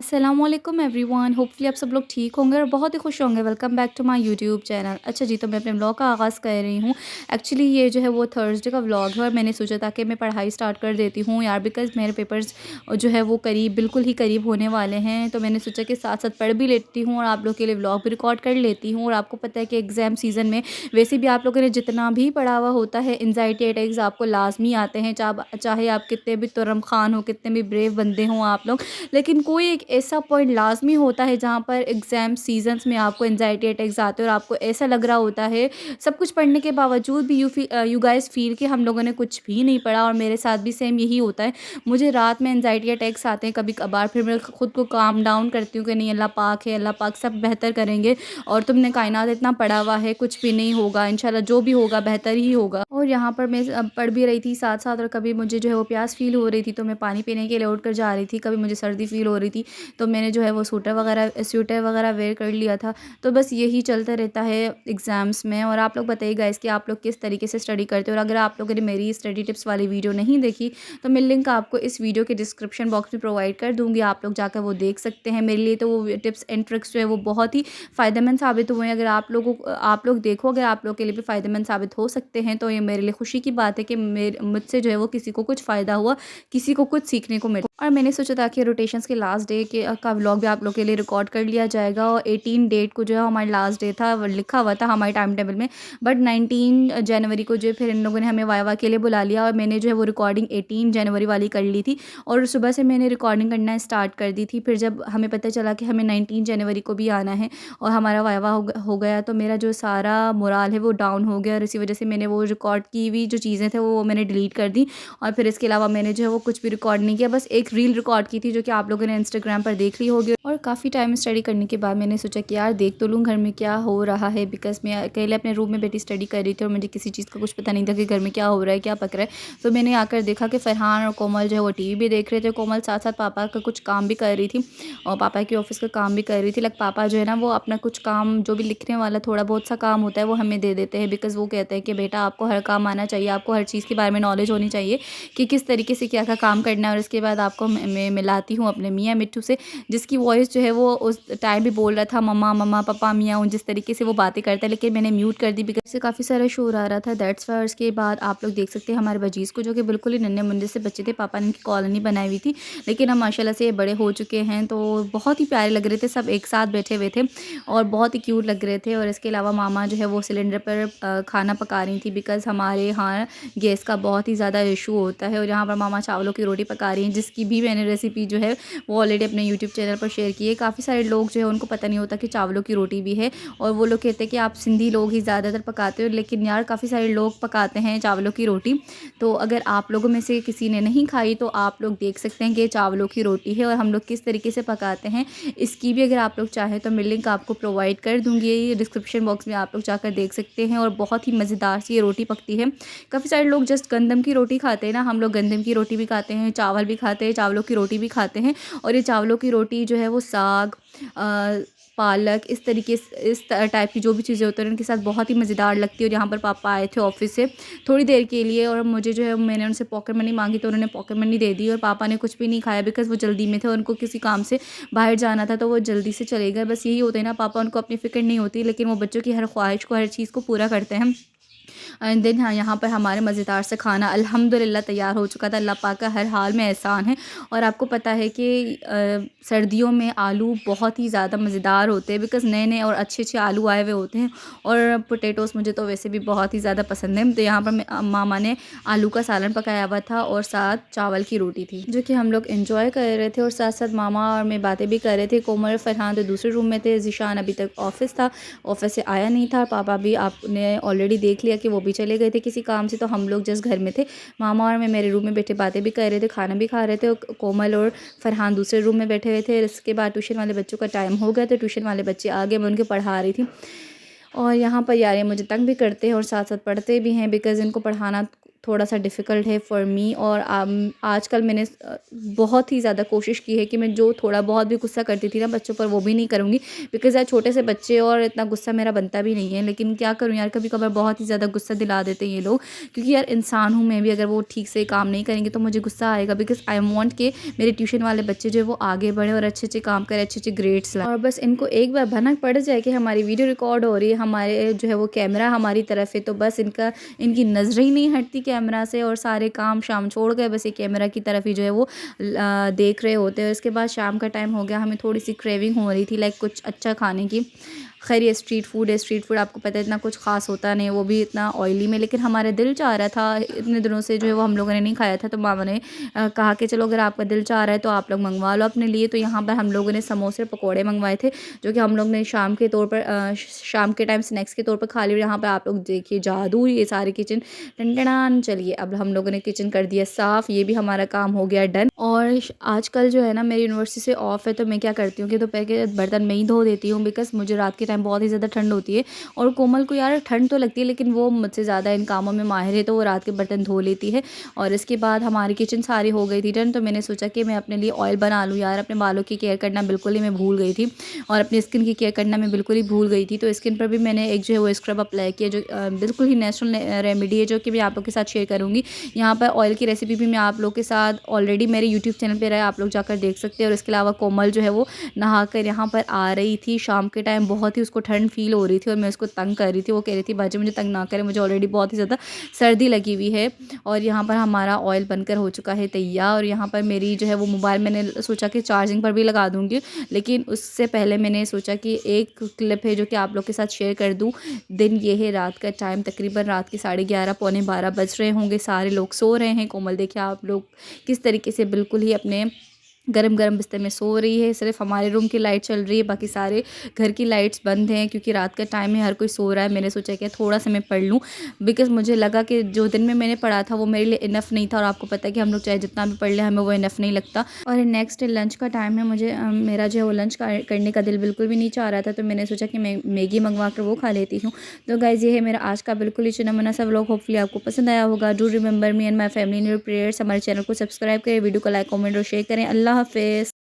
अस्सलामुअलैकुम everyone, hopefully आप सब लोग ठीक होंगे और बहुत ही खुश होंगे। Welcome back to my YouTube channel. अच्छा जी, तो मैं अपने व्लॉग का आगाज़ कर रही हूँ। एक्चुअली ये जो है वो थर्सडे का व्लॉग है और मैंने सोचा था कि मैं पढ़ाई स्टार्ट कर देती हूँ यार, बिकॉज़ मेरे पेपर्स जो है वो करीब बिल्कुल ही करीब होने वाले हैं। तो मैंने सोचा कि साथ-साथ पढ़ भी लेती हूँ और आप लोग के लिए व्लॉग भी रिकॉर्ड कर लेती हूँ। और आपको पता है कि एग्ज़ाम सीज़न में वैसे भी आप लोगों ने जितना भी पढ़ा हुआ होता है, एंग्ज़ायटी अटैक्स आपको लाज़मी आते हैं, चाहे आप कितने भी तुर्रम ख़ान हो, कितने भी ब्रेव बंदे हों आप लोग। लेकिन कोई एक ऐसा पॉइंट लाज़मी होता है जहाँ पर एग्ज़ाम सीज़न्स में आपको एंग्ज़ायटी अटैक्स आते हैं और आपको ऐसा लग रहा होता है, सब कुछ पढ़ने के बावजूद भी यू गाइज़ फ़ील कि हम लोगों ने कुछ भी नहीं पढ़ा। और मेरे साथ भी सेम यही होता है। मुझे रात में एंग्ज़ायटी अटैक्स आते हैं कभी-कभार, फिर मैं खुद को काम डाउन करती हूँ कि नहीं, अल्लाह पाक है, अल्लाह पाक सब बेहतर करेंगे और तुमने कायनात इतना पढ़ा हुआ है, कुछ भी नहीं होगा, इंशाल्लाह जो भी होगा बेहतर ही होगा। और यहाँ पर मैं पढ़ भी रही थी साथ-साथ, और कभी मुझे जो है वो प्यास फ़ील हो रही थी तो मैं पानी पीने के लिए उठ कर जा रही थी, कभी मुझे सर्दी फ़ील हो रही थी तो मैंने जो है वो स्वेटर वगैरह वेयर कर लिया था। तो बस यही चलता रहता है एग्ज़ाम्स में। और आप लोग बताइए गाइज़ कि आप लोग किस तरीके से स्टडी करते हो, और अगर आप लोगों ने मेरी स्टडी टिप्स वाली वीडियो नहीं देखी तो मैं लिंक आपको इस वीडियो के डिस्क्रिप्शन बॉक्स में प्रोवाइड कर दूँगी, आप लोग जाकर वो देख सकते हैं। मेरे लिए तो वो टिप्स एंड ट्रिक्स जो है वो बहुत ही फ़ायदेमंद साबित हुए हैं। अगर आप लोग देखो, अगर आप लोग के लिए भी फ़ायदेमंद साबित हो सकते हैं तो ये मेरे लिए खुशी की बात है कि मुझसे जो है वो किसी को कुछ फ़ायदा हुआ, किसी को कुछ सीखने को मिला। और मैंने सोचा था कि रोटेशंस के लास्ट डे का व्लॉग भी आप लोग के लिए रिकॉर्ड कर लिया जाएगा। और 18 डेट को जो है हमारा लास्ट डे था, वो लिखा हुआ था हमारे टाइम टेबल में। बट 19 जनवरी को जो है फिर इन लोगों ने हमें वाइवा के लिए बुला लिया और मैंने जो है वो रिकॉर्डिंग 18 जनवरी वाली कर ली थी और सुबह से मैंने रिकॉर्डिंग करना स्टार्ट कर दी थी। फिर जब हमें पता चला कि हमें 19 जनवरी को भी आना है और हमारा वाइवा हो गया, तो मेरा जो सारा मोराल है वो डाउन हो गया और इसी वजह से मैंने वो रिकॉर्ड की हुई जो चीज़ें थे वो मैंने डिलीट कर दी। और फिर इसके अलावा मैंने जो है वो कुछ भी रिकॉर्ड नहीं किया, बस एक रील रिकॉर्ड की थी जो कि आप लोगों ने इंस्टाग्राम पर देख ली होगी। और काफ़ी टाइम स्टडी करने के बाद मैंने सोचा कि यार देख तो लूँ घर में क्या हो रहा है, बिकॉज़ मैं अकेले अपने रूम में बैठी स्टडी कर रही थी और मुझे किसी चीज़ का कुछ पता नहीं था कि घर में क्या हो रहा है, क्या पक रहा है। तो मैंने आकर देखा कि फ़रहान और कोमल जो है वो टीवी भी देख रहे थे। कोमल साथ साथ पापा का कुछ काम भी कर रही थी और पापा के ऑफिस का काम भी कर रही थी। पापा जो है ना वो अपना कुछ काम जो भी लिखने वाला थोड़ा बहुत सा काम होता है वो हमें दे देते हैं, बिकॉज़ वो कहते हैं कि बेटा आपको हर काम आना चाहिए, आपको हर चीज़ के बारे में नॉलेज होनी चाहिए कि किस तरीके से क्या-क्या काम करना है। और इसके बाद आपको मैं मिलाती हूँ अपने मियाँ मिट्ठू से, जिसकी वॉइस जो है वो उस टाइम भी बोल रहा था मम्मा मम्मा पापा मियाँ, जिस तरीके से वो बातें करता है, लेकिन मैंने म्यूट कर दी बिकॉज़ से काफ़ी सारा शोर आ रहा था, दैट्स व्हाई। उसके बाद आप लोग देख सकते हैं हमारे वजीज़ को, जो कि बिल्कुल ही नन्हे-मुन्ने से बच्चे थे, पापा ने इनकी कॉलोनी बनाई हुई थी, लेकिन अब माशाल्लाह से ये बड़े हो चुके हैं। तो बहुत ही प्यारे लग रहे थे, सब एक साथ बैठे हुए थे और बहुत ही क्यूट लग रहे थे। और इसके अलावा मामा जो है वो सिलेंडर पर खाना पका रही थी, बिकॉज़ हमारे यहाँ गैस का बहुत ही ज़्यादा इशू होता है। और यहाँ पर मामा चावलों की रोटी पका रही हैं, जिसकी भी मैंने रेसिपी जो है वो ऑलरेडी अपने यूट्यूब चैनल पर शेयर की है। काफ़ी सारे लोग जो है उनको पता नहीं होता कि चावलों की रोटी भी है और वो लोग कहते हैं कि आप सिंधी लोग ही ज़्यादातर पकाते हो, लेकिन यार काफ़ी सारे लोग पकाते हैं चावलों की रोटी। तो अगर आप लोगों में से किसी ने नहीं खाई तो आप लोग देख सकते हैं कि ये चावलों की रोटी है और हम लोग किस तरीके से पकाते हैं, इसकी भी अगर आप लोग चाहें तो मैं लिंक आपको प्रोवाइड कर दूँगी डिस्क्रिप्शन बॉक्स में, आप लोग जाकर देख सकते हैं। और बहुत ही मज़ेदार सी ये रोटी पकती है। काफ़ी सारे लोग जस्ट गंदम की रोटी खाते हैं ना, हम लोग गंदम की रोटी भी खाते हैं, चावल भी खाते हैं, चावलों की रोटी भी खाते हैं। और ये चावलों की रोटी जो है वो साग, पालक, इस तरीके से इस टाइप की जो भी चीज़ें होती हैं उनके साथ बहुत ही मज़ेदार लगती है। और यहाँ पर पापा आए थे ऑफ़िस से थोड़ी देर के लिए और मुझे जो है मैंने उनसे पॉकेट मनी मांगी तो उन्होंने पॉकेट मनी दे दी और पापा ने कुछ भी नहीं खाया, बिकॉज़ वो जल्दी में थे, उनको किसी काम से बाहर जाना था तो वो जल्दी से चले गए। बस यही होता है ना, पापा, उनको अपनी फ़िक्र नहीं होती, लेकिन वो बच्चों की हर ख्वाहिश को, हर चीज़ को पूरा करते हैं। एंड देन हाँ, यहाँ पर हमारे मज़ेदार से खाना अल्हम्दुलिल्लाह तैयार हो चुका था। अल्लाह पाक का हर हाल में एहसान है। और आपको पता है कि सर्दियों में आलू बहुत ही ज़्यादा मज़ेदार होते हैं, बिकॉज़ नए-नए और अच्छे-अच्छे आलू आए हुए होते हैं और पोटैटोज़ मुझे तो वैसे भी बहुत ही ज़्यादा पसंद है। तो यहाँ पर मामा ने आलू का सालन पकाया हुआ था और साथ चावल की रोटी थी, जो कि हम लोग एन्जॉय कर रहे थे और साथ-साथ मामा और मैं बातें भी कर रहे थे। कोमल और फरहान तो दूसरे रूम में थे, ज़ीशान अभी तक ऑफ़िस था, ऑफ़िस से आया नहीं था। पापा भी आपने ऑलरेडी देख लिया कि वो भी चले गए थे किसी काम से, तो हम लोग जस्ट घर में थे। मामा और मैं मेरे रूम में बैठे बातें भी कर रहे थे, खाना भी खा रहे थे और कोमल और फरहान दूसरे रूम में बैठे हुए थे। इसके बाद ट्यूशन वाले बच्चों का टाइम हो गया तो ट्यूशन वाले बच्चे आ गए, मैं उनके पढ़ा रही थी। और यहाँ पर यार ये मुझे तंग भी करते हैं और साथ-साथ पढ़ते भी हैं, बिकॉज़ इनको पढ़ाना थोड़ा सा डिफ़िकल्ट है फॉर मी। और आजकल मैंने बहुत ही ज़्यादा कोशिश की है कि मैं जो थोड़ा बहुत भी गुस्सा करती थी ना बच्चों पर, वो भी नहीं करूँगी, बिकॉज़ यार छोटे से बच्चे और इतना गुस्सा मेरा बनता भी नहीं है। लेकिन क्या करूँ यार, कभी-कभार बहुत ही ज़्यादा गुस्सा दिला देते हैं ये लोग, क्योंकि यार इंसान हूँ मैं भी, अगर वो ठीक से काम नहीं करेंगे तो मुझे गुस्सा आएगा, बिकॉज़ आई वांट कि मेरे ट्यूशन वाले बच्चे जो है वो आगे बढ़ें और अच्छे-अच्छे काम करें, अच्छे-अच्छे ग्रेड्स लाएँ। और बस इनको एक बार भनक पड़ जाए कि हमारी वीडियो रिकॉर्ड हो रही है, हमारे जो है वो कैमरा हमारी तरफ है, तो बस इनकी नज़रें ही नहीं हटती कैमरा से, और सारे काम शाम छोड़ के बस ये कैमरा की तरफ ही जो है वो देख रहे होते हैं। उसके बाद शाम का टाइम हो गया, हमें थोड़ी सी क्रेविंग हो रही थी लाइक कुछ अच्छा खाने की। खैर ये स्ट्रीट फूड है, स्ट्रीट फूड आपको पता है इतना कुछ ख़ास होता नहीं, वो भी इतना ऑयली में, लेकिन हमारा दिल चाह रहा था, इतने दिनों से जो है वो हम लोगों ने नहीं खाया था, तो मामा ने कहा कि चलो अगर आपका दिल चाह रहा है तो आप लोग मंगवा लो अपने लिए। तो यहाँ पर हम लोगों ने समोसे पकौड़े मंगवाए थे, जो कि हम लोग ने शाम के तौर पर शाम के टाइम स्नैक्स के तौर पर खा लिए। यहाँ पर आप लोग देखिए जादू, ये सारे किचन टन चलिए अब हम लोगों ने किचन कर दिया साफ़, ये भी हमारा काम हो गया डन। और आजकल जो है ना मेरी यूनिवर्सिटी से ऑफ है, तो मैं क्या करती हूँ कि दोपहर के बर्तन मैं ही धो देती हूँ, बिकॉज़ मुझे रात के टाइम बहुत ही ज़्यादा ठंड होती है। और कोमल को यार ठंड तो लगती है, लेकिन वो मुझसे ज़्यादा इन कामों में माहिर है, तो वो रात के बर्तन धो लेती है। और इसके बाद हमारी किचन सारी हो गई थी डन, तो मैंने सोचा कि मैं अपने लिए ऑयल बना लूँ यार, अपने बालों की केयर करना बिल्कुल ही मैं भूल गई थी, और अपनी स्किन की केयर करना मैं बिल्कुल ही भूल गई थी। तो स्किन पर भी मैंने एक जो है वो स्क्रब अप्लाई किया, जो बिल्कुल ही नेचुरल रेमेडी है, जो कि मैं आप लोग के साथ शेयर करूँगी। यहाँ पर ऑयल की रेसिपी भी मैं आप लोग के साथ ऑलरेडी मेरे यूट्यूब चैनल पे रहा है, आप लोग जाकर देख सकते हैं। और इसके अलावा कोमल जो है वो नहाकर यहाँ पर आ रही थी शाम के टाइम, बहुत ही उसको ठंड फील हो रही थी और मैं उसको तंग कर रही थी। वो कह रही थी बाजी मुझे तंग ना करें, मुझे ऑलरेडी बहुत ही ज़्यादा सर्दी लगी हुई है। और यहाँ पर हमारा ऑयल बनकर हो चुका है तैयार। और यहाँ पर मेरी जो है वो मोबाइल मैंने सोचा कि चार्जिंग पर भी लगा दूँगी, लेकिन उससे पहले मैंने सोचा कि एक क्लिप है जो कि आप लोग के साथ शेयर कर दूँ। दिन ये है, रात का टाइम तकरीबन रात के 11:30 पौने 12 बज रहे होंगे, सारे लोग सो रहे हैं। कोमल देखिए आप लोग किस तरीके से बिल्कुल ही अपने गरम-गरम बिस्तर में सो रही है। सिर्फ़ हमारे रूम की लाइट चल रही है, बाकी सारे घर की लाइट्स बंद हैं, क्योंकि रात का टाइम है, हर कोई सो रहा है। मैंने सोचा कि थोड़ा-सा मैं पढ़ लूँ, बिकॉज़ मुझे लगा कि जो दिन में मैंने पढ़ा था वो मेरे लिए इनफ़ नहीं था, और आपको पता है कि हम लोग चाहे जितना भी पढ़ लें हमें वो इनफ़ नहीं लगता। और नेक्स्ट लंच का टाइम है, मुझे मेरा जो है वो लंच करने का दिल बिल्कुल भी नहीं चाह रहा था, तो मैंने सोचा कि मैं मैगी मंगवा कर वो खा लेती हूँ। तो गाइज़ ये है मेरा आज का बिल्कुल ही चुना-मुना सा व्लॉग, होपफुली आपको पसंद आया होगा। Do remember me and my family in your prayers. हमारे चैनल को सब्सक्राइब करें, वीडियो को लाइक, कमेंट और शेयर करें। अल्लाह हाफ़िज़।